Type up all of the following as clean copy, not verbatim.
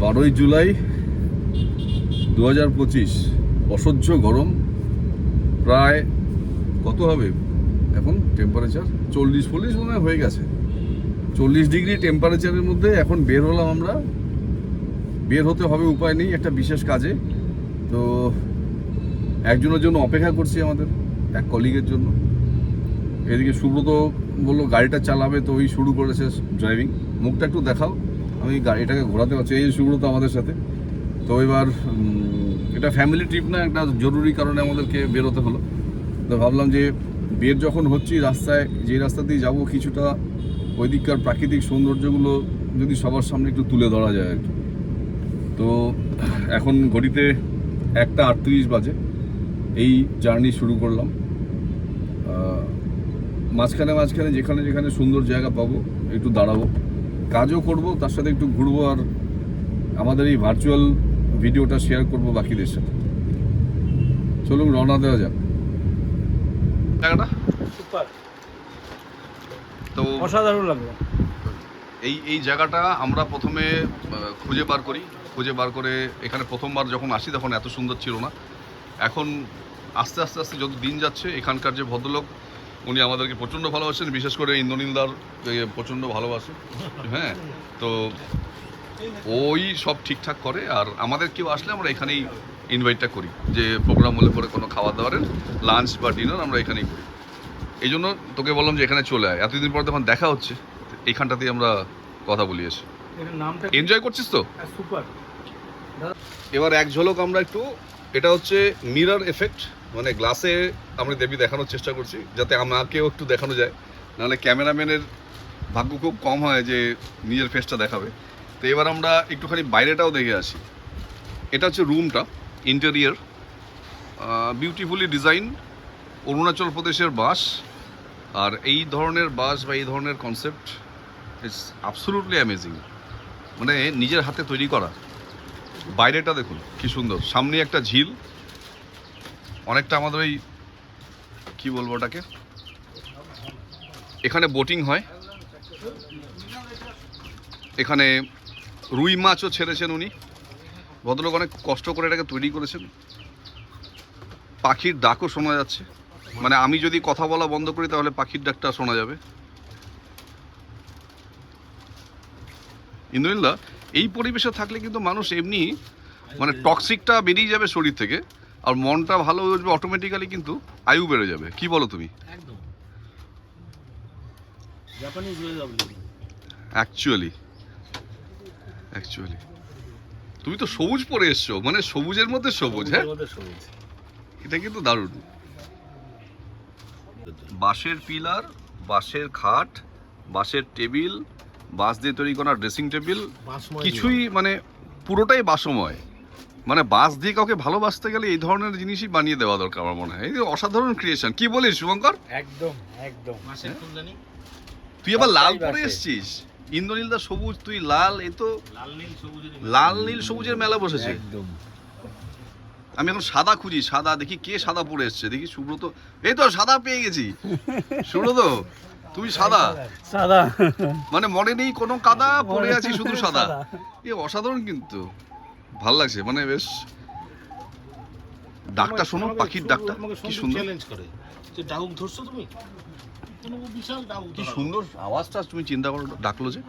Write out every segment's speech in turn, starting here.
12ই জুলাই 2025, অসহ্য গরম। প্রায় কত হবে এখন টেম্পারেচার? 40-40 মনে হয় হয়ে গেছে। 40 ডিগ্রি টেম্পারেচারের মধ্যে এখন বের হলাম আমরা। বের হতে হবে, উপায় নেই, একটা বিশেষ কাজে। তো একজনের জন্য অপেক্ষা করছি, আমাদের এক কলিগের জন্য। এদিকে সুব্রত বললো গাড়িটা চালাবে, তো ওই শুরু করেছে ড্রাইভিং। মুখটা একটু দেখাও, আমি গাড়িটাকে ঘোরাতে পারছি। এই সুব্রত আমাদের সাথে। তো এবার এটা ফ্যামিলি ট্রিপ না, একটা জরুরি কারণে আমাদেরকে বেরোতে হলো। তো ভাবলাম যে বের যখন হচ্ছি, রাস্তায় যে রাস্তা দিয়ে যাবো, কিছুটা ওই দিককার প্রাকৃতিক সৌন্দর্যগুলো যদি সবার সামনে একটু তুলে ধরা যায় আর কি। তো এখন ঘড়িতে 1:38 বাজে। এই জার্নি শুরু করলাম। মাঝখানে মাঝখানে যেখানে যেখানে সুন্দর জায়গা পাবো একটু দাঁড়াবো, কাজও করব, তার সাথে একটু ঘুরবো, আর আমাদের এই ভার্চুয়াল ভিডিওটা শেয়ার করব বাকিদের সাথে। চলুন রওনা দেওয়া যাক। জায়গাটা সুপার, তো অসাধারণ লাগলো। এই জায়গাটা আমরা প্রথমে খুঁজে বার করে এখানে প্রথমবার যখন আসি তখন এত সুন্দর ছিল না। এখন আস্তে আস্তে আস্তে যত দিন যাচ্ছে, এখানকার যে ভদ্রলোক উনি আমাদেরকে প্রচণ্ড ভালোবাসেন, বিশেষ করে ইন্দ্রনীলদার প্রচণ্ড ভালোবাসে। হ্যাঁ, তো ওই সব ঠিকঠাক করে। আর আমাদের কেউ আসলে আমরা এখানেই ইনভাইটটা করি, যে প্রোগ্রাম হলে পরে কোনো খাওয়া দাওয়ারের লাঞ্চ বা ডিনার আমরা এখানেই করি। এই জন্য তোকে বললাম যে এখানে চলে আয়, এতদিন পর যখন দেখা হচ্ছে এইখানটাতেই আমরা কথা বলি এসে। এনজয় করছিস তো? সুপার। এবার এক ঝলক আমরা একটু, এটা হচ্ছে মিরর এফেক্ট, মানে গ্লাসে আমরা দেবী দেখানোর চেষ্টা করছি যাতে আমাকেও একটু দেখানো যায়। নাহলে ক্যামেরাম্যানের ভাগ্য খুব কম হয় যে নিজের ফেসটা দেখাবে। তো এবার আমরা একটুখানি বাইরেটাও দেখে আসি। এটা হচ্ছে রুমটা, ইন্টেরিয়ার, বিউটিফুলি ডিজাইন, অরুণাচল প্রদেশের বাস। আর এই ধরনের বাস বা এই ধরনের কনসেপ্ট ইটস অ্যাবসলিউটলি অ্যামেজিং, মানে নিজের হাতে তৈরি করা। বাইরেটা দেখুন কি সুন্দর, সামনে একটা ঝিল, অনেকটা আমাদের ওই কী বলবো ওটাকে, এখানে বোটিং হয়। এখানে রুই মাছও ছেড়েছেন উনি, ভদ্রলোক অনেক কষ্ট করে এটাকে তৈরি করেছেন। পাখির ডাকও শোনা যাচ্ছে, মানে আমি যদি কথা বলা বন্ধ করি তাহলে পাখির ডাকটা শোনা যাবে। ইন্দ্রনীলদা, এই পরিবেশে থাকলে কিন্তু মানুষ এমনি মানে টক্সিকটা বেরিয়ে যাবে শরীর থেকে, আর মনটা ভালো হয়ে যাবে অটোমেটিক্যালি, কিন্তু আয়ু বেড়ে যাবে। কি বলো তুমি? একদম Japanese way of living. Actually তুমি তো সবুজ পরে এসছো, মানে সবুজের মধ্যে সবুজ। হ্যাঁ, এটা কিন্তু দারুণ। বাঁশের পিলার, বাঁশের খাট, বাঁশের টেবিল, বাঁশ দিয়ে তৈরি করা ড্রেসিং টেবিল, কিছুই মানে পুরোটাই বাসময়। মানে বাঁশ দিয়ে কাউকে ভালোবাসতে গেলে এই ধরনের জিনিসই বানিয়ে দেওয়া দরকার আমার মনে হয়। এই অসাধারণ ক্রিয়েশন। কি বলিস শুভঙ্কর? একদম একদম মাছের ফুলদানি। তুই আবার লাল পরে এসেছিস। ইন্দ্রনীলদা সবুজ, তুই লাল। এ তো লাল নীল সবুজের মেলা বসেছে একদম। আমি এখন সাদা খুঁজি, সাদা দেখি কে সাদা পরে এসছে। দেখি সুব্রত, এই তো সাদা পেয়ে গেছি। সুব্রত তুমি সাদা, মানে মনে নেই কোনো কাদা, পরে আছি শুধু সাদা। এ অসাধারণ, কিন্তু ভাল লাগছে, মানে বেশ। ডাকটা শোনো, পাখির ডাকটা কি সুন্দর। কি সুন্দর আওয়াজটা, তুমি চিন্তা করো, ডাকলো যে।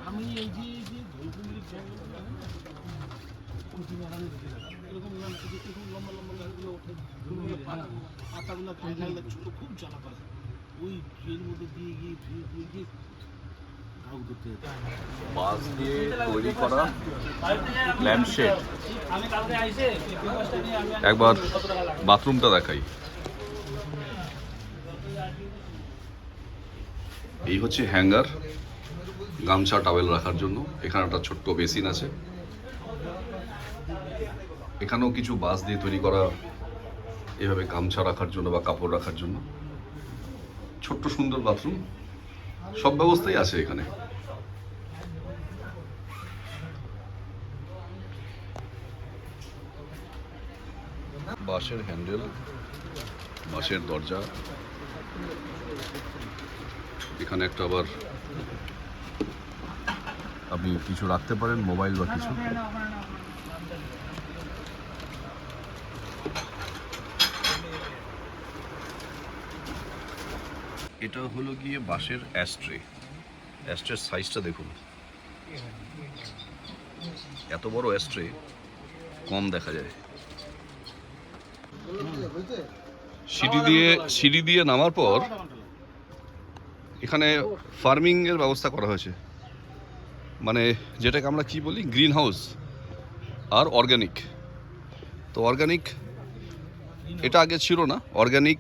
বাঁশ দিয়ে তৈরি করা ল্যাম্পশেড। একবার বাথরুমটা দেখাই। এই হচ্ছে হ্যাঙ্গার, গামছা টাওয়েল রাখার জন্য। এখানে একটা ছোট্ট বেসিন আছে। এখানেও কিছু বাঁশ দিয়ে তৈরি করা, এভাবে গামছা রাখার জন্য বা কাপড় রাখার জন্য। ছোট্ট সুন্দর বাথরুম, সব ব্যবস্থাই আছে এখানে। বাঁশের হ্যান্ডেল, বাঁশের দরজা। এখানে একটা আবার আপনি কিছু রাখতে পারেন, মোবাইল বা কিছু। এটা হলো গিয়ে বাঁশের অ্যাস্ট্রের সাইজটা দেখুন, এত বড় অ্যাস্ট্রে কম দেখা যায়। সিঁড়ি দিয়ে নামার পর এখানে ফার্মিং এর ব্যবস্থা করা হয়েছে, মানে যেটাকে আমরা কি বলি গ্রিন হাউস আর অর্গানিক। তো অর্গানিক এটা আগে ছিল না, অর্গানিক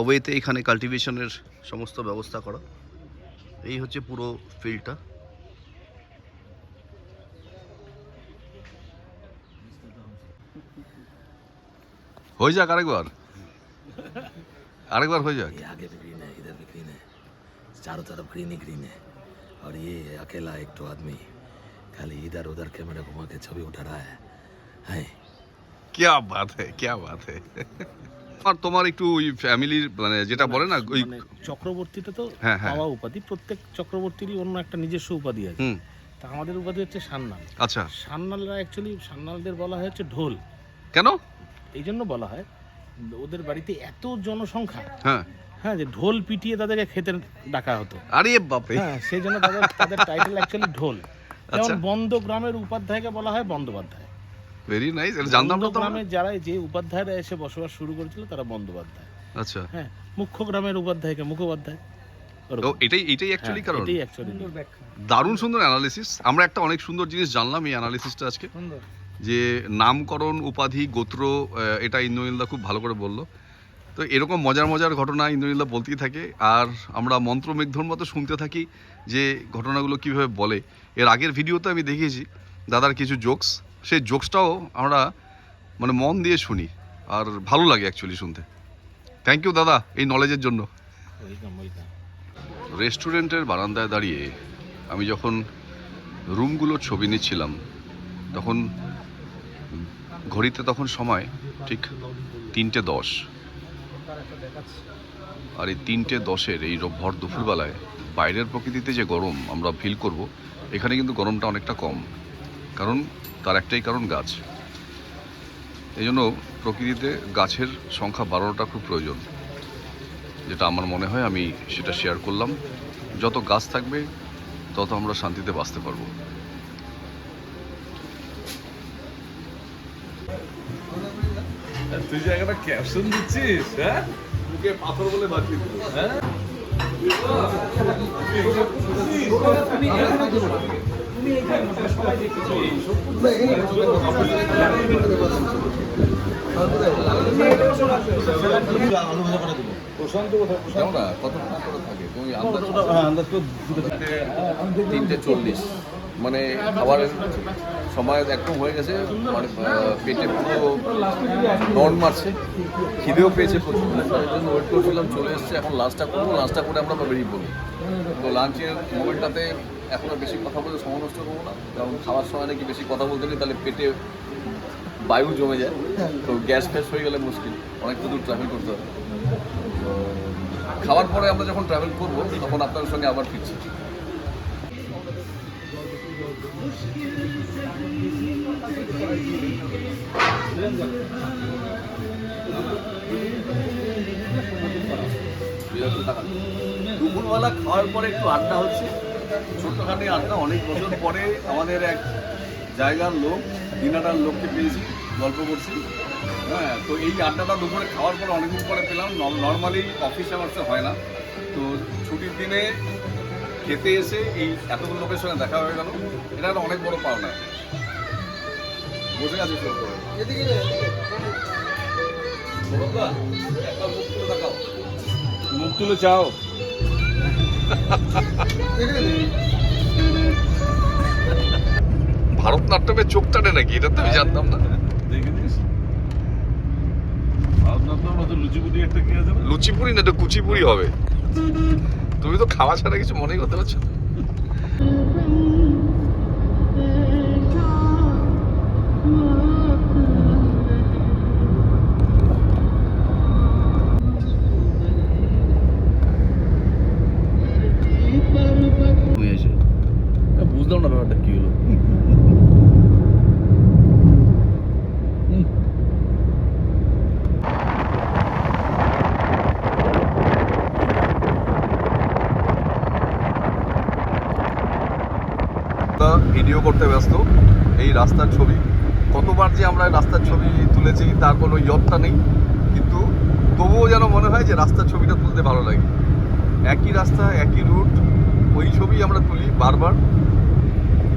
ওয়েতে এখানে কাল্টিভেশনের সমস্ত ব্যবস্থা করা। এই হচ্ছে পুরো ফিল্ডটা। হয়ে যাক আরেকবার হয়ে যাক। ये आगे भी ग्रीन है, इधर भी ग्रीन है, चारों तरफ ग्रीन ही ग्रीन है। और ये अकेला एक तो आदमी खाली इधर उधर कैमरा घुमा के छवि उठा रहा है। क्या बात है। আর তোমার একটু ওই ফ্যামিলির মানে যেটা বলে না ওই মানে চক্রবর্তীতে তো হ্যাঁ, হ্যাঁ। পাওয়া উপাধি, প্রত্যেক চক্রবর্তীরই অন্য একটা নিজস্ব উপাধি আছে। হুম, তা আমাদের উপাধি হচ্ছে সান্নাল। আচ্ছা সান্নালরা অ্যাকচুয়ালি সান্নালদের বলা হয় হচ্ছে ঢোল। কেন? এই জন্য বলা হয় ওদের বাড়িতে এত জনসংখ্যা, হ্যাঁ, হ্যাঁ, যে ঢোল পিটিয়ে তাদেরকে খেতে ডাকা হতো। আরে বাপরে, হ্যাঁ, সেই জন্য তাদের টাইটেল অ্যাকচুয়ালি ঢোল। যেমন আচ্ছা। বন্দ গ্রামের উপাধ্যায়কে বলা হয় বন্দ্যোপাধ্যায়। ভেরি নাইস, এটা জানতাম না তো আমরা। গ্রামে যারা যে উপাধ্যায়রা এসে বসবাস শুরু করেছিল তারা বন্দ্যোপাধ্যায়। আচ্ছা, হ্যাঁ, মুখ্য গ্রামের উপাধ্যায়কে মুখোপাধ্যায়। তো এটাই অ্যাকচুয়ালি কারণ। এটাই অ্যাকচুয়ালি দারুণ সুন্দর অ্যানালিসিস। আমরা একটা অনেক সুন্দর জিনিস জানলাম এই অ্যানালিসিসটা আজকে, যে নামকরণ, উপাধি, গোত্র, এটা ইন্দ্রনীলদা খুব ভালো করে বললো। তো এরকম মজার ঘটনা ইন্দ্রনীলদা বলতেই থাকে, আর আমরা মন্ত্রমেঘ্ধর মতো শুনতে থাকি যে ঘটনাগুলো কীভাবে বলে। এর আগের ভিডিওতে আমি দেখিয়েছি দাদার কিছু জোকস, সেই জোকসটাও আমরা মানে মন দিয়ে শুনি, আর ভালো লাগে অ্যাকচুয়ালি শুনতে। থ্যাংক ইউ দাদা এই নলেজের জন্য। রেস্টুরেন্টের বারান্দায় দাঁড়িয়ে আমি যখন রুমগুলোর ছবি নিচ্ছিলাম তখন ঘড়িতে তখন সময় ঠিক 3:10, আর এই 3:10 এই ভর দুপুরবেলায় বাইরের প্রকৃতিতে যে গরম আমরা ফিল করব, এখানে কিন্তু গরমটা অনেকটা কম, কারণ তার একটাই কারণ গাছ। এই জন্য প্রকৃতিতে গাছের সংখ্যা বাড়ানোটা খুব প্রয়োজন, যেটা আমার মনে হয় আমি সেটা শেয়ার করলাম। যত গাছ থাকবে তত আমরা শান্তিতে বাঁচতে পারবো। তুই জায়গাটা ক্যাপশন দিচ্ছিস, হ্যাঁ? মুখে পাথর বলে বাঁচিয়ে দিল, হ্যাঁ? কেমন না কতক্ষণ করে থাকে তুমি আন্দাজ? 3:40, মানে খাবারের সময় একদম হয়ে গেছে, মানে পেটে পুরো নন মারছে, খিদেও পেয়েছে প্রচুর, তাই জন্য ওয়েট করছিলাম, চলে এসছে। এখন লাঞ্চটা করবো, লাঞ্চটা করে আমরা বেরিয়ে পড়বো। তো লাঞ্চের মোমেন্টটাতে এখন আর বেশি কথা বলে সময় নষ্ট করবো না, কারণ খাওয়ার সময় নাকি বেশি কথা বলতে নেই, তাহলে পেটে বায়ু জমে যায়, তো গ্যাস ফ্যাস হয়ে গেলে মুশকিল, অনেকটা দূর ট্রাভেল করতে হবে। তো খাওয়ার পরে আমরা যখন ট্রাভেল করবো তখন আপনাদের সঙ্গে আবার ফিরছি। দুপুরবেলা খাওয়ার পরে একটু আড্ডা হচ্ছে, ছোট্টখানি আড্ডা। অনেক বছর পরে আমাদের এক জায়গার লোক, দিনাটার লোককে পেয়েছি, গল্প করছি। হ্যাঁ, তো এই আড্ডাটা দুপুরে খাওয়ার পরে অনেকদিন পরে পেলাম। নর্মালি অফিস আওয়ার্সে হয় না, তো ছুটির দিনে খেতে এসে এই এতগুলো লোকের সঙ্গে দেখা হয়ে গেল, এটা একটা অনেক বড় পাওনা। বসে আছে মুখ তুলে চাও। ভারতনাট্যমে চোখ টানে নাকি, এটা তো আমি জানতাম না। দেখেছিস ভারতনাট্যম মতো লুচিপুরি একটা কি আছে না? লুচিপুরি না, এটা কুচিপুরি হবে। তুমি তো খাওয়া ছাড়া কিছু মনেই করতে পারছো না। বুঝলাম না ব্যাপারটা কি হলো। ভিডিও করতে ব্যস্ত। এই রাস্তার ছবি কতবার যে আমরা রাস্তার ছবি তুলেছি তার কোনো ইয়ত্তা নেই, কিন্তু তবুও যেন মনে হয় যে রাস্তার ছবিটা তুলতে ভালো লাগে। একই রাস্তা, একই রুট, ওই ছবি আমরা তুলি বারবার।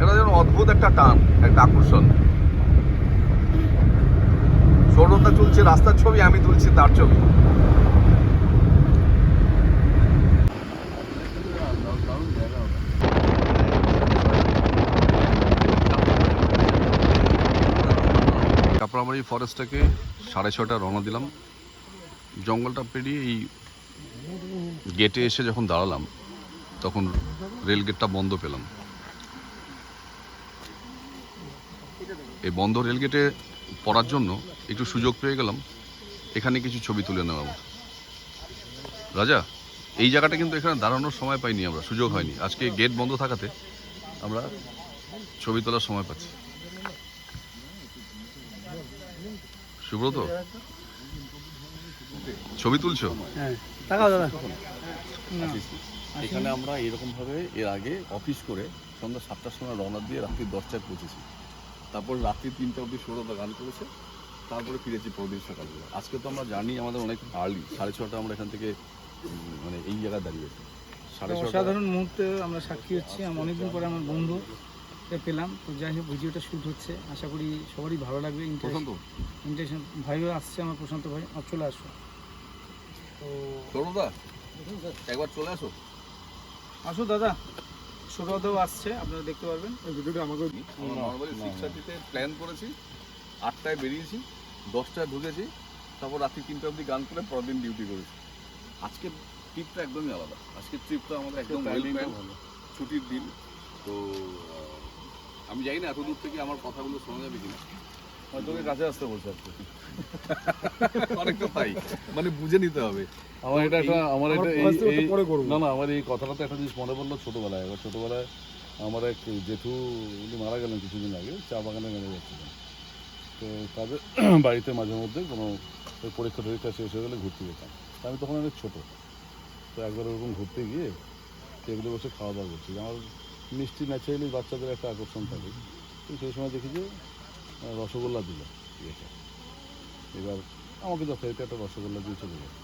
এটা যেন অদ্ভুত একটা টান, একটা আকর্ষণ। সৌরভদা তুলছে রাস্তার ছবি, আমি তুলছি তার ছবি। কাপড়ামারি ফরেস্ট থেকে 6:30 রওনা দিলাম। জঙ্গলটা পেরিয়ে এই গেটে এসে যখন দাঁড়ালাম তখন রেল গেটটা বন্ধ পেলাম। এই বন্ধ রেল গেটে পড়ার জন্য একটু সুযোগ পেয়ে গেলাম এখানে কিছু ছবি তুলে নেওয়া। রাজা, এই জায়গাটা কিন্তু এখানে দাঁড়ানোর সময় পাইনি আমরা, সুযোগ হয়নি। আজকে গেট বন্ধ থাকাতে আমরা ছবি তোলার সময় পাচ্ছি। সুব্রত, ছবি তুলছো? এখানে আমরা এরকমভাবে এর আগে অফিস করে সন্ধ্যা 7টার সময় রওনা দিয়ে রাত্রি 10টায় পৌঁছেছি। তারপর রাত্রি 3টা অবধি সৌরভদা গান করেছে, তারপরে ফিরেছি পরদিন সকালবেলা। আজকে তো আমরা জানি আমাদের অনেক আর্লি, 6:30 আমরা এখান থেকে মানে এই জায়গায় দাঁড়িয়েছি। 6:30 অসাধারণ মুহূর্তে আমরা সাক্ষী হচ্ছি। আমি অনেকদিন পরে আমার বন্ধুকে পেলাম, তো যাই হোক ভিডিওটা শ্যুট হচ্ছে, আশা করি সবারই ভালো লাগবে। ইন্টারেকশন ভাইও আসছে, আমার প্রশান্ত ভাই, আর চলে আসো। তো সৌরভদা একবার চলে আসো। আসো দাদা, সৌরভদাও আসছে, আপনারা দেখতে পারবেন এই ভিডিওটা। আমাকে আমরা নর্মালি 6:30-তে প্ল্যান করেছি, 8টায় বেরিয়েছি, 10টায় ঢুকেছি, তারপর রাত্রি 3টা অবধি গান করে পরের দিন ডিউটি করেছি। আজকের ট্রিপটা একদমই আলাদা। আজকের ট্রিপটা আমাদের একদম ওয়েল প্ল্যান, ছুটির দিন। তো আমি জানি না এত দূর থেকে আমার কথাগুলো শোনা যাবে কিনা, তোকে কাছে আসতে বলছে আজকে। অনেকটা তাই, মানে বুঝে নিতে হবে। আমার এটা একটা আমার এটা এই পরে করবো। না আমার এই কথাটা তো একটা জিনিস মনে পড়লো ছোটোবেলায়। এবার ছোটোবেলায় আমার এক জেঠু উনি মারা গেলেন কিছুদিন আগে, চা বাগানে মেরে যাচ্ছিলেন। তো তাদের বাড়িতে মাঝে মধ্যে কোনো পরীক্ষা টরীক্ষা শেষ হয়ে গেলে ঘুরতে যেতাম। তা আমি তখন অনেক ছোটো। তো একবার ওরকম ঘুরতে গিয়ে টেবিলে বসে খাওয়া দাওয়া করছি। আমার মিষ্টি ন্যাচারালি বাচ্চাদের একটা আকর্ষণ থাকে। তো সেই সময় দেখি যে রসগোল্লা দিল ইয়েটা। এবার আমাকে যথারীতি একটা রসগোল্লা দিয়ে চলে যায়।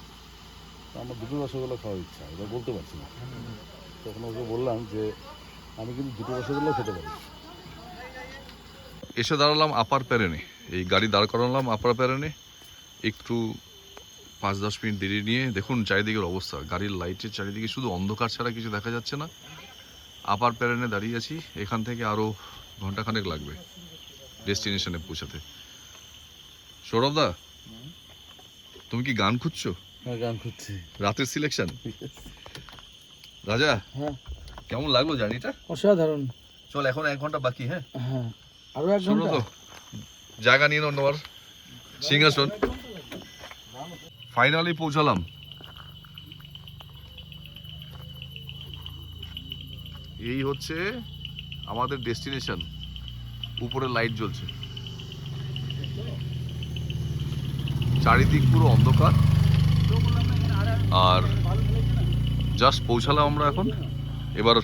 তো আমার দুটো রসগোল্লা খাওয়ার ইচ্ছা, এবার বলতে পারছি না। তখন ওকে বললাম যে আমি কিন্তু দুটো রসগোল্লা খেতে পারি। এসে দাঁড়ালাম আপার প্যারেনে, এই গাড়ি দাঁড় করালাম আপার প্যারেনে। একটু 5-10 মিনিট দেরি নিয়ে দেখুন চারিদিকের অবস্থা, গাড়ির লাইটের চারিদিকে শুধু অন্ধকার ছাড়া কিছু দেখা যাচ্ছে না। আপার প্যারেনে দাঁড়িয়ে আছি, এখান থেকে আরও ঘন্টাখানেক লাগবে ডেস্টিনেশনে পৌঁছাতে। সৌরভদা, তুমি কি গান খুঁজছো? হ্যাঁ, গান খুঁজছি। রাতের সিলেকশন। রাজা, হ্যাঁ, কেমন লাগলো জার্নিটা? অসাধারণ। চল, এখন 1 ঘন্টা বাকি। হ্যাঁ, হ্যাঁ, আরো 1 শুনো ঘন্টা। তো, জায়গা নিয়ে নাও তোমার সিংহাসন। ফাইনালি পৌঁছালাম। এই হচ্ছে আমাদের ডেস্টিনেশন। উপরে লাইট জ্বলছে, চারিদিক পুরো অন্ধকার, আর জাস্ট পৌঁছালাম আমরা এখন। এবার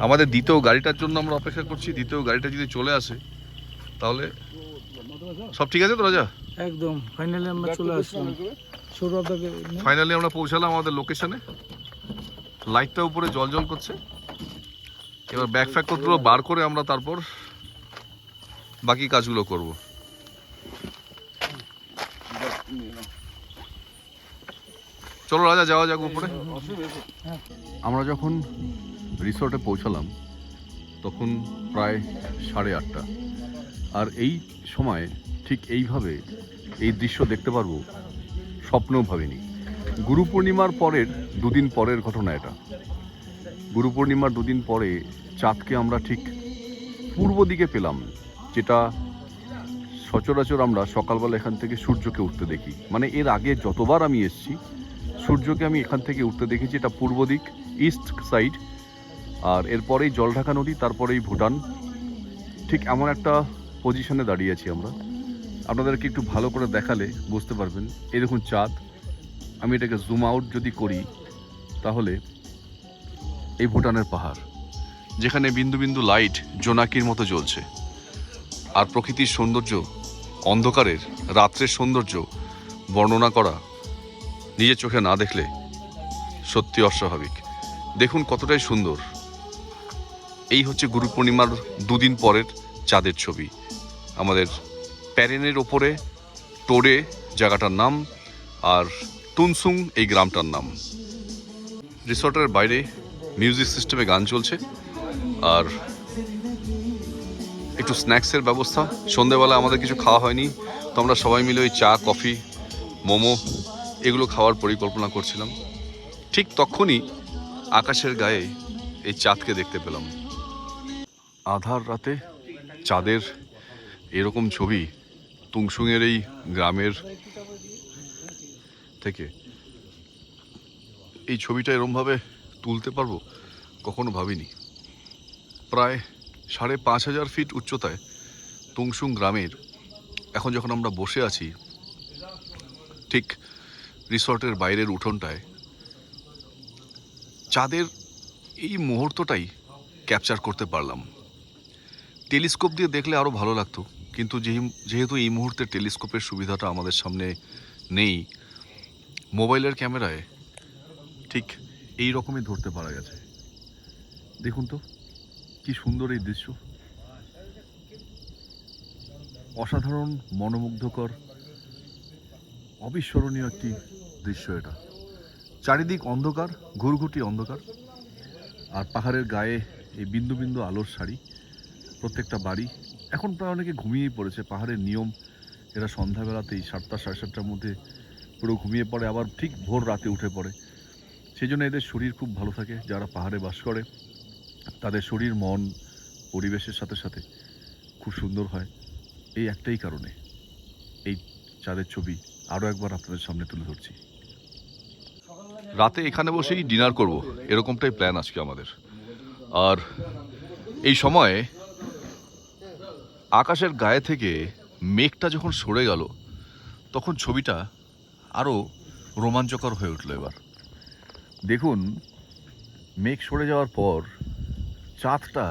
আমাদের দ্বিতীয় গাড়িটার জন্য আমরা অপেক্ষা করছি। দ্বিতীয় গাড়িটা যদি চলে আসে তাহলে সব ঠিক আছে তো রাজা? একদম ফাইনালি আমরা চলে আসলাম। সৌরভদাকে ফাইনালি আমরা পৌঁছালাম আমাদের লোকেশনে। লাইটটা উপরে জল করছে। এবার ব্যাগ ফ্যাগগুলো বার করে আমরা তারপর বাকি কাজগুলো করব। চলো রাজা, যাওয়া যাক উপরে। আমরা যখন রিসর্টে পৌঁছালাম তখন প্রায় 8:30, আর এই সময় ঠিক এইভাবে এই দৃশ্য দেখতে পারবো স্বপ্নেও ভাবিনি। গুরু পূর্ণিমার পরের 2 দিন পরের ঘটনা এটা। গুরু পূর্ণিমার 2 দিন পরে চাঁদকে আমরা ঠিক পূর্ব দিকে পেলাম, যেটা সচরাচর আমরা সকালবেলা এখান থেকে সূর্যকে উঠতে দেখি। মানে এর আগে যতবার আমি এসেছি সূর্যকে আমি এখান থেকে উঠতে দেখেছি, এটা পূর্ব দিক, ইস্ট সাইড। আর এরপরেই জলঢাকা নদী, তারপরেই ভুটান। ঠিক এমন একটা পজিশনে দাঁড়িয়ে আছি আমরা। আপনাদেরকে একটু ভালো করে দেখালে বুঝতে পারবেন। এই দেখুন চাঁদ। আমি এটাকে জুম আউট যদি করি তাহলে এই ভুটানের পাহাড়, যেখানে বিন্দু বিন্দু লাইট জোনাকির মতো জ্বলছে। আর প্রকৃতির সৌন্দর্য, অন্ধকারের রাত্রের সৌন্দর্য বর্ণনা করা নিজের চোখে না দেখলে সত্যি অস্বাভাবিক। দেখুন কতটাই সুন্দর। এই হচ্ছে গুরু পূর্ণিমার দুদিন পরের চাঁদের ছবি। আমাদের প্যারেনের ওপরে টোরে জায়গাটার নাম, আর তুনসুং এই গ্রামটার নাম। রিসর্টের বাইরে মিউজিক সিস্টেমে গান চলছে, আর একটু স্ন্যাক্সের ব্যবস্থা। সন্ধেবেলা আমাদের কিছু খাওয়া হয়নি, তো আমরা সবাই মিলে ওই চা, কফি, মোমো এগুলো খাওয়ার পরিকল্পনা করছিলাম। ঠিক তখনই আকাশের গায়ে এই চাঁদকে দেখতে পেলাম। আধার রাতে চাঁদের এরকম ছবি তুংসুংয়ের এই গ্রামের থেকে, এই ছবিটা এরমভাবে তুলতে পারবো কখনো ভাবিনি। প্রায় 5,500 ফিট উচ্চতায় তুংসুং গ্রামের এখন যখন আমরা বসে আছি, ঠিক রিসর্টের বাইরের উঠোনটায় চাঁদের এই মুহূর্তটাই ক্যাপচার করতে পারলাম। টেলিস্কোপ দিয়ে দেখলে আরও ভালো লাগতো, কিন্তু যেহেতু এই মুহূর্তে টেলিস্কোপের সুবিধাটা আমাদের সামনে নেই, মোবাইলের ক্যামেরায় ঠিক এই রকমই ধরতে পারা গেছে। দেখুন তো কি সুন্দর এই দৃশ্য, অসাধারণ, মনোমুগ্ধকর, অবিস্মরণীয় একটি দৃশ্য এটা। চারিদিক অন্ধকার, ঘুরঘুটি অন্ধকার, আর পাহাড়ের গায়ে এই বিন্দু বিন্দু আলোর শাড়ি। প্রত্যেকটা বাড়ি এখন প্রায় অনেকে ঘুমিয়েই পড়েছে। পাহাড়ের নিয়ম, এরা সন্ধ্যাবেলাতেই 7টা সাড়ে 7টার মধ্যে পুরো ঘুমিয়ে পড়ে, আবার ঠিক ভোর রাতে উঠে পড়ে। সেই জন্য এদের শরীর খুব ভালো থাকে। যারা পাহাড়ে বাস করে তাদের শরীর, মন পরিবেশের সাথে সাথে খুব সুন্দর হয়। এই একটাই কারণে এই চাঁদের ছবি আরও একবার আপনাদের সামনে তুলে ধরছি। রাতে এখানে বসেই ডিনার করব, এরকমটাই প্ল্যান আজকে আমাদের। আর এই সময়ে আকাশের গায়ে থেকে মেঘটা যখন সরে গেল, তখন ছবিটা আরও রোমাঞ্চকর হয়ে উঠল। এবার দেখুন, মেঘ সরে যাওয়ার পর চাঁদটা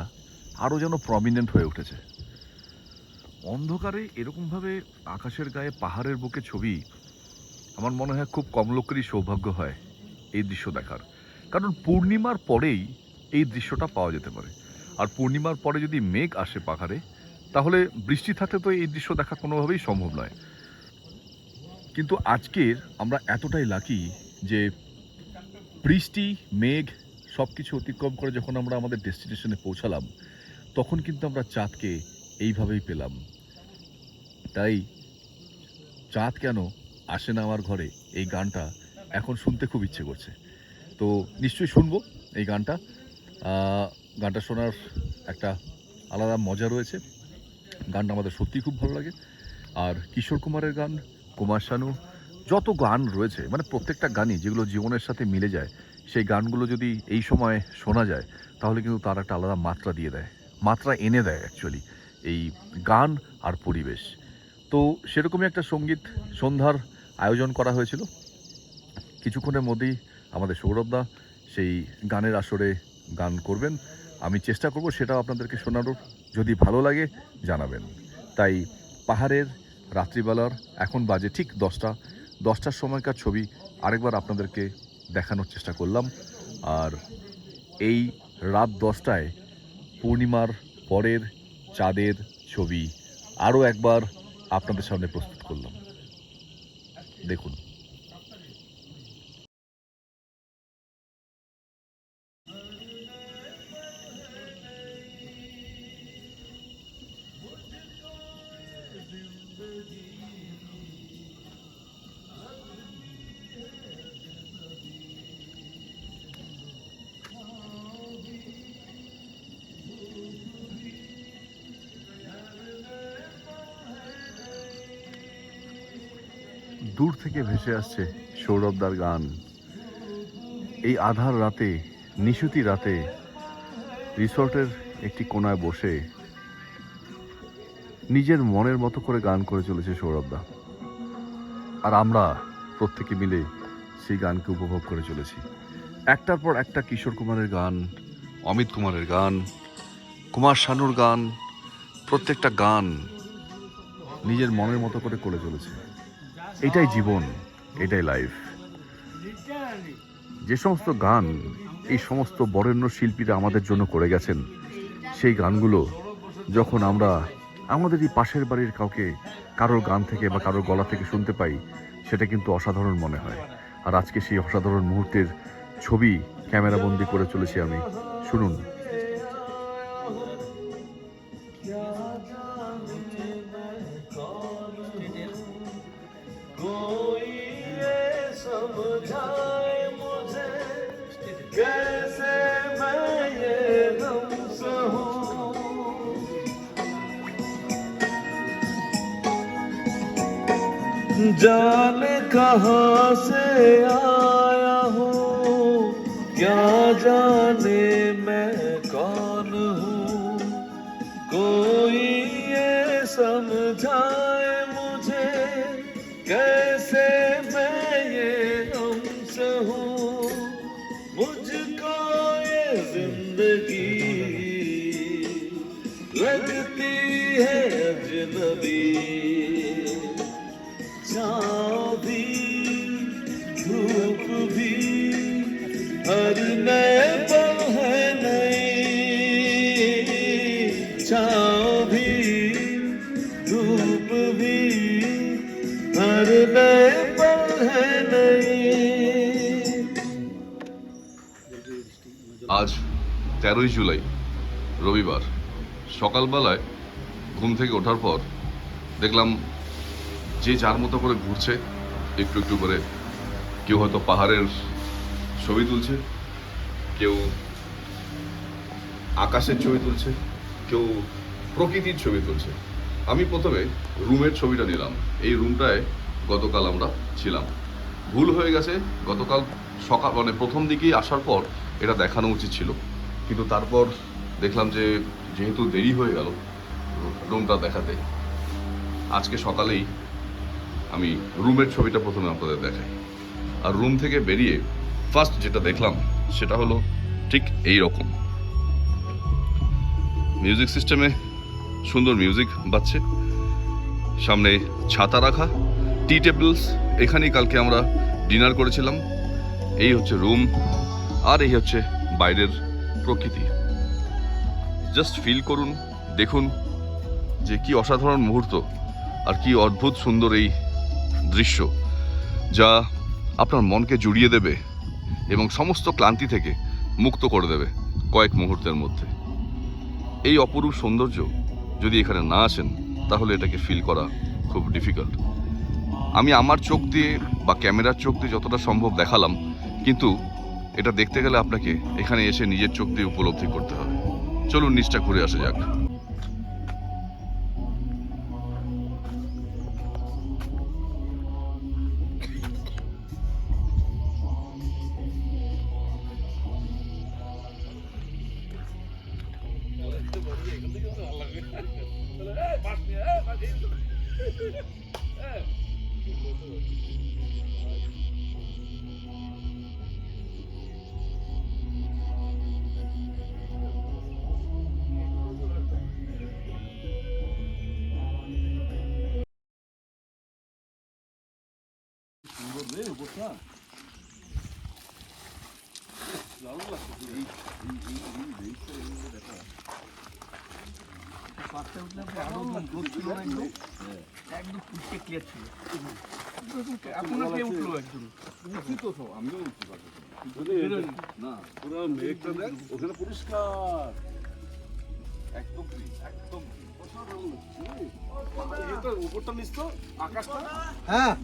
আরও যেন প্রমিনেন্ট হয়ে উঠেছে। অন্ধকারে এরকমভাবে আকাশের গায়ে পাহাড়ের বুকে ছবি, আমার মনে হয় খুব কম লোকেরই সৌভাগ্য হয় এই দৃশ্য দেখার। কারণ পূর্ণিমার পরেই এই দৃশ্যটা পাওয়া যেতে পারে। আর পূর্ণিমার পরে যদি মেঘ আসে পাহাড়ে, তাহলে বৃষ্টি থাকলে তো এই দৃশ্য দেখা কোনোভাবেই সম্ভব নয়। কিন্তু আজকের আমরা এতটাই লাকি যে বৃষ্টি, মেঘ সব কিছু অতিক্রম করে যখন আমরা আমাদের ডেস্টিনেশনে পৌঁছালাম, তখন কিন্তু আমরা চাঁদকে এইভাবেই পেলাম। তাই চাঁদ কেন আসে না আমার ঘরে, এই গানটা এখন শুনতে খুব ইচ্ছে করছে। তো নিশ্চয়ই শুনবো এই গানটা। গানটা শোনার একটা আলাদা মজা রয়েছে। গানটা আমাদের সত্যিই খুব ভালো লাগে। আর কিশোর কুমারের গান, কুমার শানু, যত গান রয়েছে, মানে প্রত্যেকটা গানই যেগুলো জীবনের সাথে মিলে যায়, সেই গানগুলো যদি এই সময় শোনা যায়, তাহলে কিন্তু তার একটা আলাদা মাত্রা দিয়ে দেয়, মাত্রা এনে দেয় অ্যাকচুয়ালি এই গান আর পরিবেশ। তো সেরকমই একটা সঙ্গীত সন্ধ্যার আয়োজন করা হয়েছিল। কিছুক্ষণের মধ্যেই আমাদের সৌরভদা সেই গানের আসরে গান করবেন। আমি চেষ্টা করব সেটাও আপনাদেরকে শোনানোর। যদি ভালো লাগে জানাবেন। তাই পাহাড়ের রাত্রিবেলার, এখন বাজে ঠিক 10টার সময়কার ছবি আরেকবার আপনাদেরকে দেখানোর চেষ্টা করলাম। আর এই রাত 10টায় পূর্ণিমার পরের চাঁদের ছবি আরও একবার আপনাদের সামনে প্রস্তুত করলাম। দেখুন। দূর থেকে ভেসে আসছে সৌরভদার গান। এই আধার রাতে, নিশুতি রাতে রিসর্টের একটি কোনায় বসে নিজের মনের মতো করে গান করে চলেছে সৌরভদা। আর আমরা প্রত্যেকে মিলে সেই গানকে উপভোগ করে চলেছি। একটার পর একটা কিশোর কুমারের গান, অমিত কুমারের গান, কুমার শানুর গান, প্রত্যেকটা গান নিজের মনের মতো করে করে চলেছে। এটাই জীবন, এটাই লাইফ। যে সমস্ত গান এই সমস্ত বরেণ্য শিল্পীরা আমাদের জন্য করে গেছেন, সেই গানগুলো যখন আমরা আমাদের এই পাশের বাড়ির কারোর গান থেকে বা কারোর গলা থেকে শুনতে পাই, সেটা কিন্তু অসাধারণ মনে হয়। আর আজকে সেই অসাধারণ মুহূর্তের ছবি ক্যামেরাবন্দি করে চলেছি আমি। শুনুন। जाने कहाँ से आया हूँ, क्या जाने मैं कौन हूँ, कोई ये समझाए मुझे कैसे मैं ये हमस हूँ, मुझको ये जिंदगी लगती है अजनबी, छाँव भी धूप भी हर नए पल है नई, छाँव भी धूप भी हर नए पल है नई। আজ 13ই জুলাই রবিবার সকালবেলায় ঘুম থেকে ওঠার পর দেখলাম যে যার মতো করে ঘুরছে একটু একটু করে। কেউ হয়তো পাহাড়ের ছবি তুলছে, কেউ আকাশের ছবি তুলছে, কেউ প্রকৃতির ছবি তুলছে। আমি প্রথমে রুমের ছবিটা নিলাম। এই রুমটায় গতকাল আমরা ছিলাম। ভুল হয়ে গেছে, গতকাল সকাল মানে প্রথম দিকেই আসার পর এটা দেখানো উচিত ছিল, কিন্তু তারপর দেখলাম যে যেহেতু দেরি হয়ে গেল রুমটা দেখাতে, আজকে সকালেই আমি রুমের ছবিটা প্রথমে আপনাদের দেখাই। আর রুম থেকে বেরিয়ে ফার্স্ট যেটা দেখলাম সেটা হলো ঠিক এই রকম। মিউজিক সিস্টেমে সুন্দর মিউজিক বাজছে, সামনে ছাতা রাখা, টি টেবিলস, এখানেই কালকে আমরা ডিনার করেছিলাম। এই হচ্ছে রুম, আর এই হচ্ছে বাইরের প্রকৃতি। জাস্ট ফিল করুন, দেখুন যে কি অসাধারণ মুহূর্ত আর কি অদ্ভুত সুন্দর এই দৃশ্য, যা আপনার মনকে জুড়িয়ে দেবে এবং সমস্ত ক্লান্তি থেকে মুক্ত করে দেবে কয়েক মুহূর্তের মধ্যে। এই অপরূপ সৌন্দর্য যদি এখানে না আসেন তাহলে এটাকে ফিল করা খুব ডিফিকাল্ট। আমি আমার চোখ দিয়ে বা ক্যামেরার চোখ দিয়ে যতটা সম্ভব দেখালাম, কিন্তু এটা দেখতে গেলে আপনাকে এখানে এসে নিজের চোখ দিয়ে উপলব্ধি করতে হবে। চলুন নিচটা ঘুরে আসা যাক। একদম ফুটে ক্লিয়ার ছিল, এখন আর কে উঠলো একদম আমিও উঠতে পারবো না, পুরো মেঘটা দেখ ওখানে পরিষ্কার একদম একদম উপরটা নিস তো আকাশটা। হ্যাঁ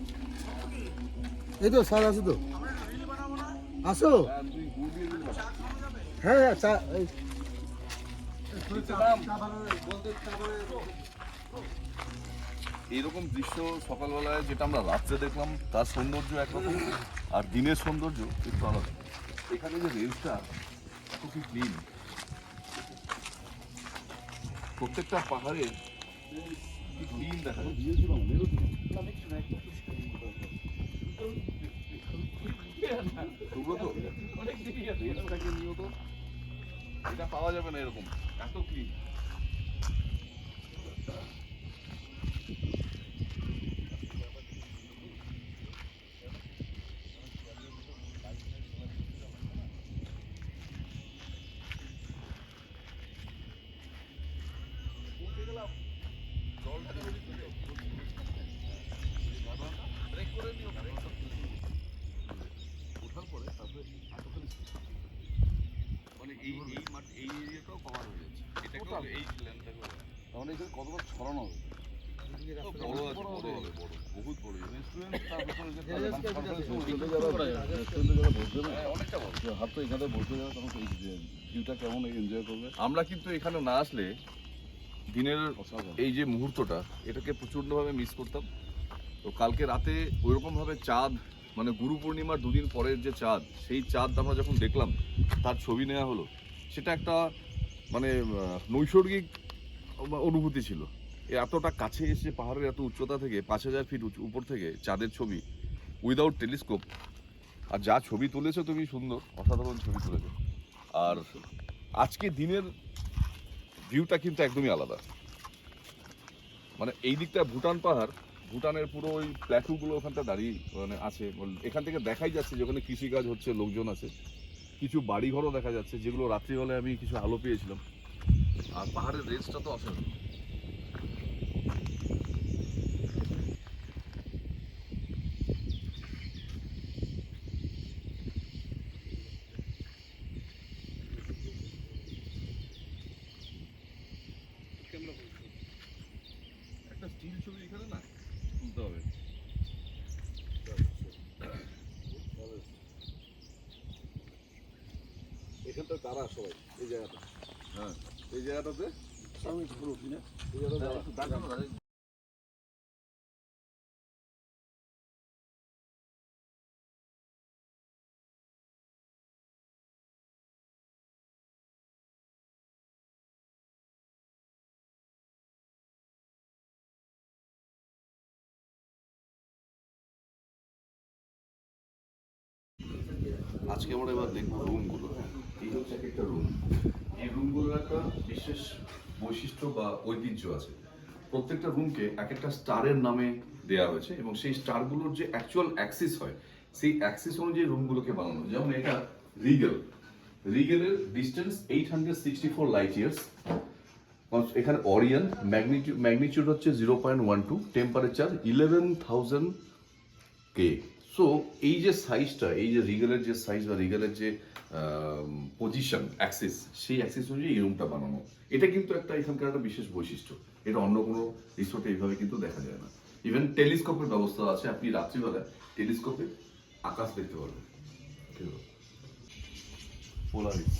এই তো স্যার আছে তো, আসো। তুই গুড় দিয়ে দিবি। হ্যাঁ হ্যাঁ চা এইরকম দৃশ্য সকালবেলায় যেটা আমরা রাত্রে দেখলাম তার সৌন্দর্য একরকম, আর দিনের সৌন্দর্য একটু আলাদা। এখানে যে রেলটা খুবই ক্লিন, প্রত্যেকটা পাহাড়ে ক্লিন দেখা এটা পাওয়া যাবে না এরকম এত ক্লিন। মানে এই এরিয়াটাও কভার হয়ে যাচ্ছে, এটাকেও এই ল্যান্ডটাকেও। তাহলে এখানে কতবার ছড়ানো হবে? বড় আছে, বড় হবে, বড় বহুত বড় রেস্টুরেন্ট। তার ভেতরে যে রেস্টুরেন্টে যারা বসবে না, অনেকটা বড়। হাত তো এখানে বসে যাবে, তখন এই ভিউটা কেমন এনজয় করবে। আমরা কিন্তু এখানে না আসলে দিনের এই যে মুহূর্তটা এটাকে প্রচণ্ডভাবে মিস করতাম। তো কালকে রাতে ওইরকমভাবে চাঁদ, মানে গুরু পূর্ণিমার দুদিন পরের যে চাঁদ, সেই চাঁদ আমরা যখন দেখলাম, তার ছবি নেওয়া হলো, সেটা একটা মানে নৈসর্গিক অনুভূতি ছিল। এতটা কাছে এসে পাহাড়ের এত উচ্চতা থেকে 5000 ফিট উপর থেকে চাঁদের ছবি উইদাউট টেলিস্কোপ, আর যা ছবি তুলেছো তুমি, সুন্দর অসাধারণ ছবি তুলেছো। আর আজকে দিনের ভিউটা কিন্তু একদমই আলাদা। মানে এই দিকটা ভুটান পাহাড়, ভুটানের পুরো ওই প্ল্যাটুগুলো ওখানটা দাঁড়িয়ে মানে আছে, এখান থেকে দেখাই যাচ্ছে যে ওখানে কৃষিকাজ হচ্ছে, লোকজন আছে, কিছু বাড়িঘরও দেখা যাচ্ছে, যেগুলো রাত্রিবেলায় আমি কিছু আলো পেয়েছিলাম। আর পাহাড়ের রেঞ্জটা তো অসাধারণ। একটা স্টিল ছবি এখানে না তুলতে হবে। এখানটা তারা সবাই এই জায়গাটা, হ্যাঁ, এই জায়গাটাতে আমি পুরো কিনা এই জায়গাটা আজকে আমরা এবার দেখবো রুমগুলো। এই হচ্ছে এক একটা রুম। এই রুমগুলোর একটা বিশেষ বৈশিষ্ট্য বা ঐতিহ্য আছে। প্রত্যেকটা রুমকে এক একটা স্টারের নামে দেয়া হয়েছে, এবং সেই স্টারগুলোর যে অ্যাকচুয়াল অ্যাক্সিস হয়, সেই অ্যাক্সিস অনুযায়ী রুমগুলোকে বানানো। যেমন এটা রিগেলের ডিস্টেন্স 864 লাইট ইয়ার্স। এখানে অরিয়ন ম্যাগনিটিউড হচ্ছে 0.12, টেম্পারেচার 11,000 কে। সো এই যে সাইজটা, এই যে রিগেলের যে সাইজ বা রিগেলের যে পজিশন অ্যাক্সিস, সেই অ্যাক্সিস অনুযায়ী এই রুমটা বানানো। এটা কিন্তু একটা এখানকার একটা বিশেষ বৈশিষ্ট্য। এটা অন্য কোনো রিসোর্টে এইভাবে কিন্তু দেখা যায় না। ইভেন টেলিস্কোপের ব্যবস্থা আছে, আপনি রাত্রিবেলায় টেলিস্কোপে আকাশ দেখতে পারবেন। পোলারিস,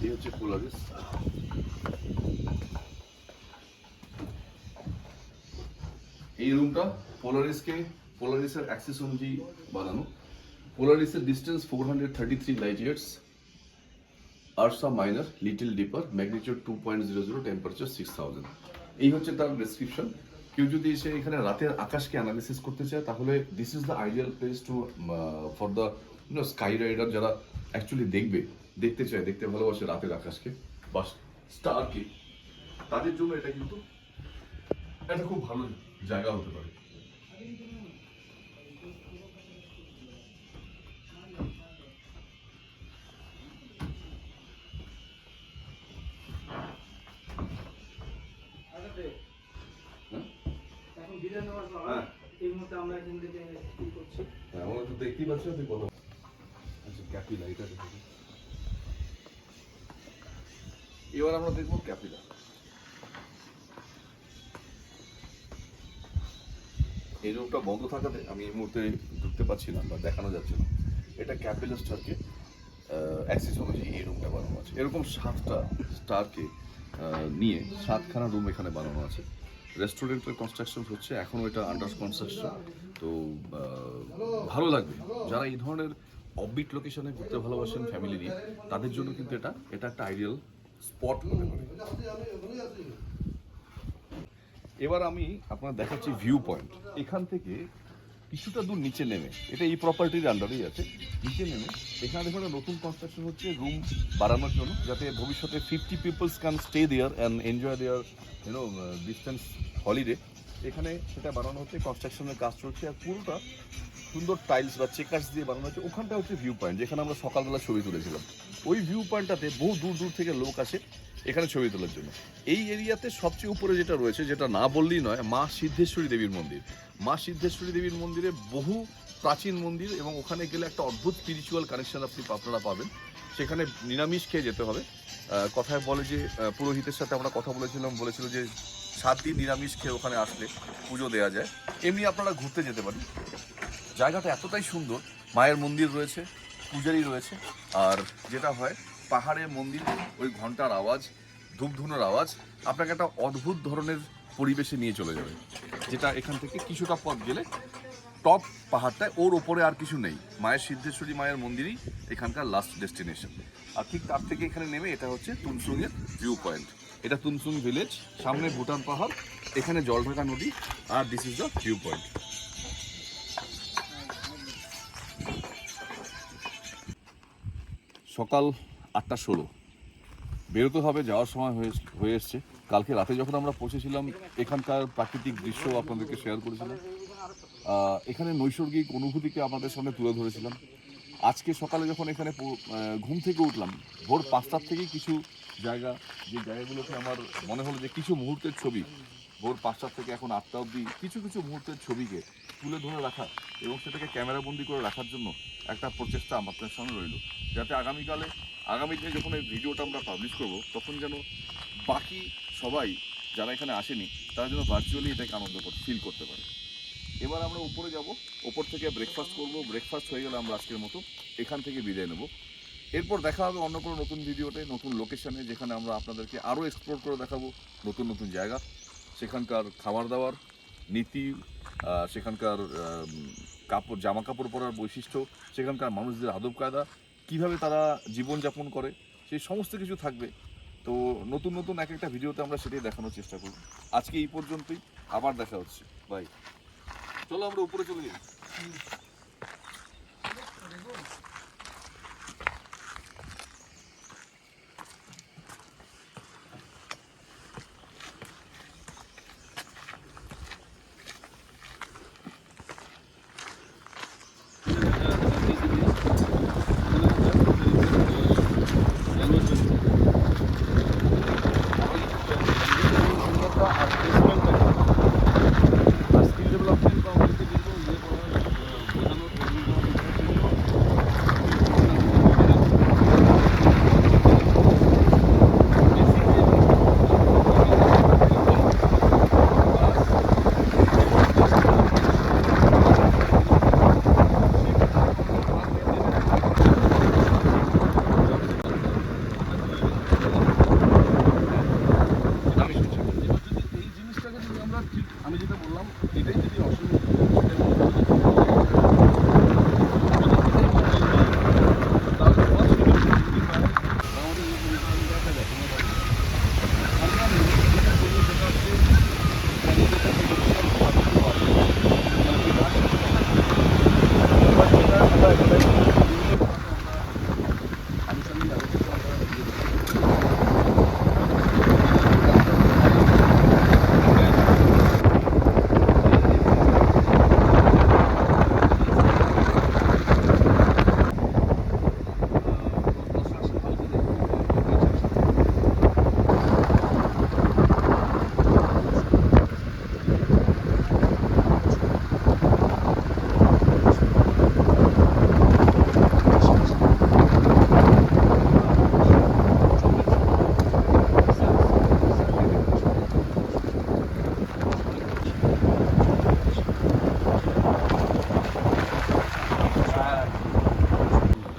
এই হচ্ছে পোলারিস। এই রুমটা পোলারিসের অ্যাক্সিস অনুযায়ী বানানো। পোলারিসের distance 433 light years, Ursa Minor, little dipper, magnitude 2.00, temperature 6000। এই হচ্ছে তার ডেসক্রিপশন। কেউ যদি এসে এখানে রাতের আকাশকে অ্যানালিসিস করতে চায়, তাহলে this is the ideal place to for the sky rider, যারা অ্যাকচুয়ালি দেখতে চায়, দেখতে ভালোবাসে রাতের আকাশকে বা স্টারকে, তাদের জন্য এটা কিন্তু একটা খুব ভালো জায়গা হতে পারে। এখন বিদায় নেওয়ার পর হ্যাঁ, এই মুহূর্তে আমরা এখান থেকে কি করছি? হ্যাঁ, আমরা তো দেখতেই পাচ্ছি তুই কথা। আচ্ছা, ক্যাপিলা এটা দেখি। এবার আমরা দেখবো ক্যাপিলা। এই রুমটা বন্ধ থাকাতে আমি এই মুহূর্তে ঢুকতে পারছি না বা দেখানো যাচ্ছে না। এটা ক্যাপিলা স্টারকে অ্যাক্সেস অনুযায়ী এই রুমটা বানানো আছে। এরকম 7টা স্টারকে নিয়ে 7খানা রুম এখানে বানানো আছে। রেস্টুরেন্টের কনস্ট্রাকশন হচ্ছে, এখনও এটা আন্ডার কনস্ট্রাকশন। তো ভালো লাগবে যারা এই ধরনের অফবিট লোকেশনে ঘুরতে ভালোবাসেন ফ্যামিলি নিয়ে, তাদের জন্য কিন্তু এটা একটা আইডিয়াল স্পট হতে পারে। এবার আমি আপনার দেখাচ্ছি ভিউ পয়েন্ট। এখান থেকে কিছুটা দূর নিচে নেমে, এটা এই প্রপার্টির আন্ডারেই আছে, নিচে নেমে এখানে দেখুন একটা নতুন কনস্ট্রাকশন হচ্ছে রুম বাড়ানোর জন্য, যাতে ভবিষ্যতে 50 peoples can stay there and enjoy their distance holiday. এখানে সেটা বানানো হচ্ছে, কনস্ট্রাকশনের কাজ চলছে, আর পুরোটা সুন্দর টাইলস বা চেকার্স দিয়ে বানানো হচ্ছে। ওখানটা হচ্ছে ভিউ পয়েন্ট, যেখানে আমরা সকালবেলা ছবি তুলেছিলাম। ওই ভিউ পয়েন্টটাতে বহু দূর দূর থেকে লোক আসে এখানে ছবি তোলার জন্য। এই এরিয়াতে সবচেয়ে উপরে যেটা রয়েছে, যেটা না বললেই নয়, মা সিদ্ধেশ্বরী দেবীর মন্দির। মা সিদ্ধেশ্বরী দেবীর মন্দিরে বহু প্রাচীন মন্দির, এবং ওখানে গেলে একটা অদ্ভুত স্পিরিচুয়াল কানেকশন আপনারা পাবেন। সেখানে নিরামিষ খেয়ে যেতে হবে। কথায় বলে যে পুরোহিতের সাথে আমরা কথা বলেছিল যে 7 দিন নিরামিষ খেয়ে ওখানে আসলে পুজো দেওয়া যায়। এমনি আপনারা ঘুরতে যেতে পারেন। জায়গাটা এতটাই সুন্দর, মায়ের মন্দির রয়েছে, পূজারি রয়েছে, আর যেটা হয় পাহাড়ের মন্দির, ওই ঘন্টার আওয়াজ, ধূপধুনোর আওয়াজ আপনাকে একটা অদ্ভুত ধরনের পরিবেশে নিয়ে চলে যাবে, যেটা এখান থেকে কিছুটা পথ গেলে টপ পাহাড়টায়, ওর ওপরে আর কিছু নেই। মায়ের সিদ্ধেশ্বরী মায়ের মন্দিরই এখানকার লাস্ট ডেস্টিনেশন। আর ঠিক তার থেকে এখানে নেমে এটা হচ্ছে তুনসুংয়ের ভিউ পয়েন্ট। এটা তুনসুং ভিলেজ, সামনে ভুটান পাহাড়, এখানে জলঢাকা নদী, আর this is the view point. সকাল 8:16 বেরোতে হবে, যাওয়ার সময় হয়ে এসছে। কালকে রাতে যখন আমরা পৌঁছেছিলাম, এখানকার প্রাকৃতিক দৃশ্য আপনাদেরকে শেয়ার করেছিলাম, এখানে নৈসর্গিক অনুভূতিকে আপনাদের সামনে তুলে ধরেছিলাম। আজকে সকালে যখন এখানে ঘুম থেকে উঠলাম, ভোর 5টার থেকেই কিছু জায়গা, যে জায়গাগুলোকে আমার মনে হলো যে কিছু মুহূর্তের ছবি, ভোর 5টা থেকে এখন 8টা অবধি কিছু মুহূর্তের ছবিকে তুলে ধরে রাখা এবং সেটাকে ক্যামেরাবন্দি করে রাখার জন্য একটা প্রচেষ্টা আপনাদের সামনে রইল, যাতে আগামী দিনে যখন এই ভিডিওটা আমরা পাবলিশ করব, তখন যেন বাকি সবাই যারা এখানে আসেনি তারা যেন ভার্চুয়ালি এটাকে আনন্দ ফিল করতে পারে। এবার আমরা উপরে যাব, ওপর থেকে ব্রেকফাস্ট করব। ব্রেকফাস্ট হয়ে গেলে আমরা আজকের মতো এখান থেকে বিদায় নেব। এরপর দেখা হবে অন্য কোনো নতুন ভিডিওতে, নতুন লোকেশনে, যেখানে আমরা আপনাদেরকে আরও এক্সপ্লোর করে দেখাবো নতুন জায়গা, সেখানকার খাবার দাবার নীতি, সেখানকার জামা কাপড় পরার বৈশিষ্ট্য, সেখানকার মানুষদের আদব কায়দা, কীভাবে তারা জীবনযাপন করে, সেই সমস্ত কিছু থাকবে। তো নতুন এক একটা ভিডিওতে আমরা সেটাই দেখানোর চেষ্টা করব। আজকে এই পর্যন্তই, আবার দেখা হচ্ছে, বাই। চলো আমরা উপরে চলে যাই। আমি যেটা বললাম এটাই যদি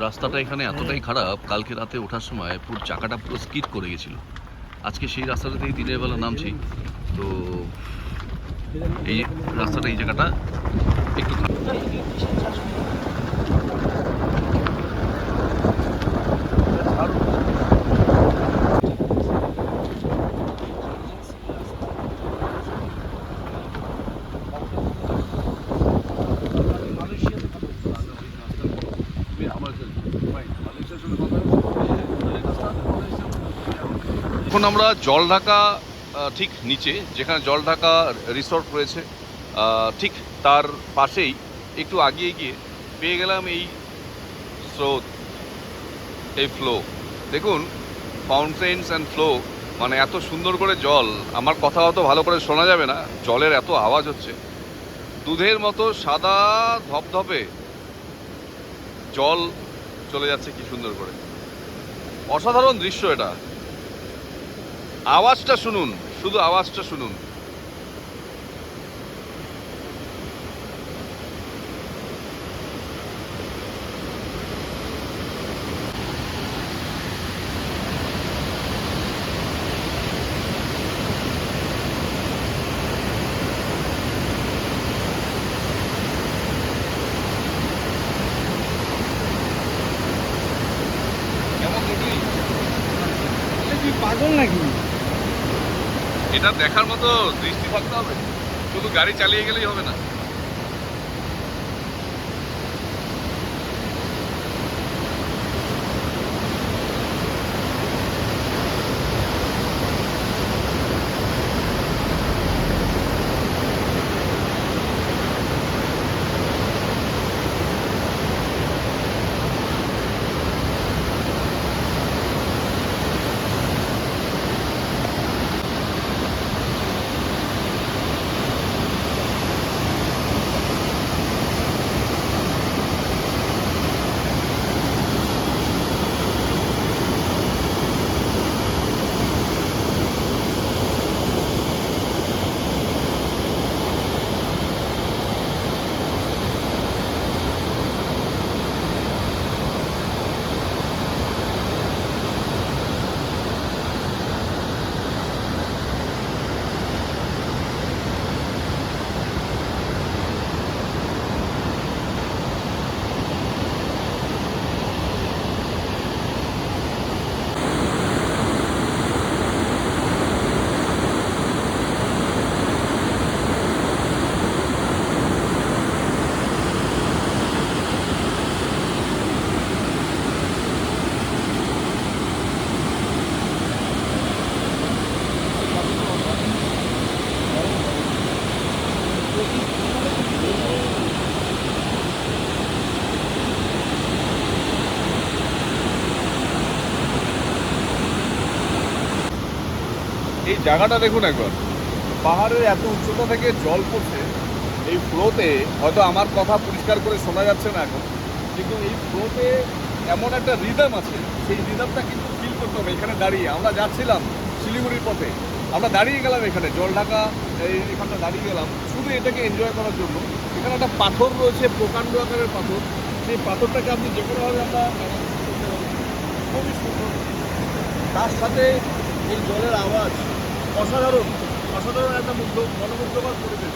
রাস্তাটা এখানে এতটাই খারাপ, কালকে রাতে ওঠার সময় পুরো চাকাটা পুরো স্কিড করে গেছিল। আজকে সেই রাস্তাটাতেই দিনের বেলা নামছি, তো এই রাস্তাটা, এই জায়গাটা একটু খারাপ। এখন আমরা জলঢাকা ঠিক নিচে, যেখানে জলঢাকা রিসর্ট রয়েছে, ঠিক তার পাশেই একটু আগিয়ে গিয়ে পেয়ে গেলাম এই স্রোত, এই ফ্লো। দেখুন, ফাউন্টেন্স অ্যান্ড ফ্লো, মানে এত সুন্দর করে জল। আমার কথা অত ভালো করে শোনা যাবে না, জলের এত আওয়াজ হচ্ছে। দুধের মতো সাদা ধপধপে জল চলে যাচ্ছে কি সুন্দর করে। অসাধারণ দৃশ্য এটা। আওয়াজটা শুনুন, শুধু আওয়াজটা শুনুন। কেমন দেখলি? তুই পাগল নাকি? এটা দেখার মতো দৃষ্টি থাকতে হবে, শুধু গাড়ি চালিয়ে গেলেই হবে না। এই জায়গাটা দেখুন একবার, পাহাড়ের এত উচ্চতা থেকে জল পড়ছে এই ফ্লোতে। হয়তো আমার কথা পরিষ্কার করে শোনা যাচ্ছে না এখন, কিন্তু এই ফ্লোতে এমন একটা রিদম আছে, সেই রিদমটা কিন্তু ফিল করতে হবে। এখানে দাঁড়িয়ে আমরা যাচ্ছিলাম শিলিগুড়ির পথে, আমরা দাঁড়িয়ে গেলাম এখানে জলঢাকা, এখানটা দাঁড়িয়ে গেলাম শুধু এটাকে এনজয় করার জন্য। এখানে একটা পাথর রয়েছে, প্রকাণ্ড আকারের পাথর, সেই পাথরটাকে আপনি যে কোনোভাবে আমরা খুবই সুন্দর। তার সাথে এই জলের আওয়াজ, অসাধারণ অসাধারণ একটা মনোমুগ্ধকর পরিবেশ।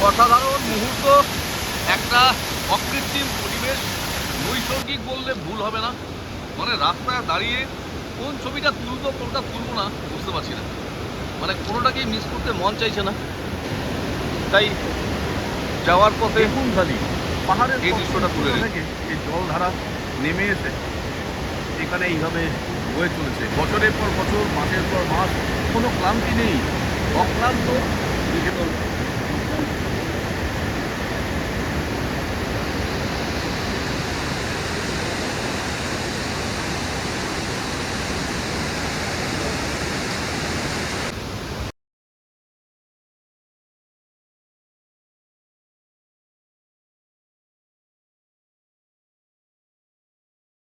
অসাধারণ মুহূর্ত, একটা অকৃত্রিম পরিবেশ, নৈসর্গিক বললে ভুল হবে না। মানে রাস্তায় দাঁড়িয়ে কোন ছবিটা তুলবো কোনটা তুলবো না বুঝতে পারছি না, মানে কোনোটাকেই মিস করতে মন চাইছে না। তাই যাওয়ার পথে পাহাড়ের এই দৃশ্যটা তুলে রেখে এই জলধারা নেমে এসে এখানে এইভাবে হয়ে চলেছে, বছরের পর বছর, মাসের পর মাস, কোনো ক্লান্তি নেই, অক্লান্ত ক্রিকেট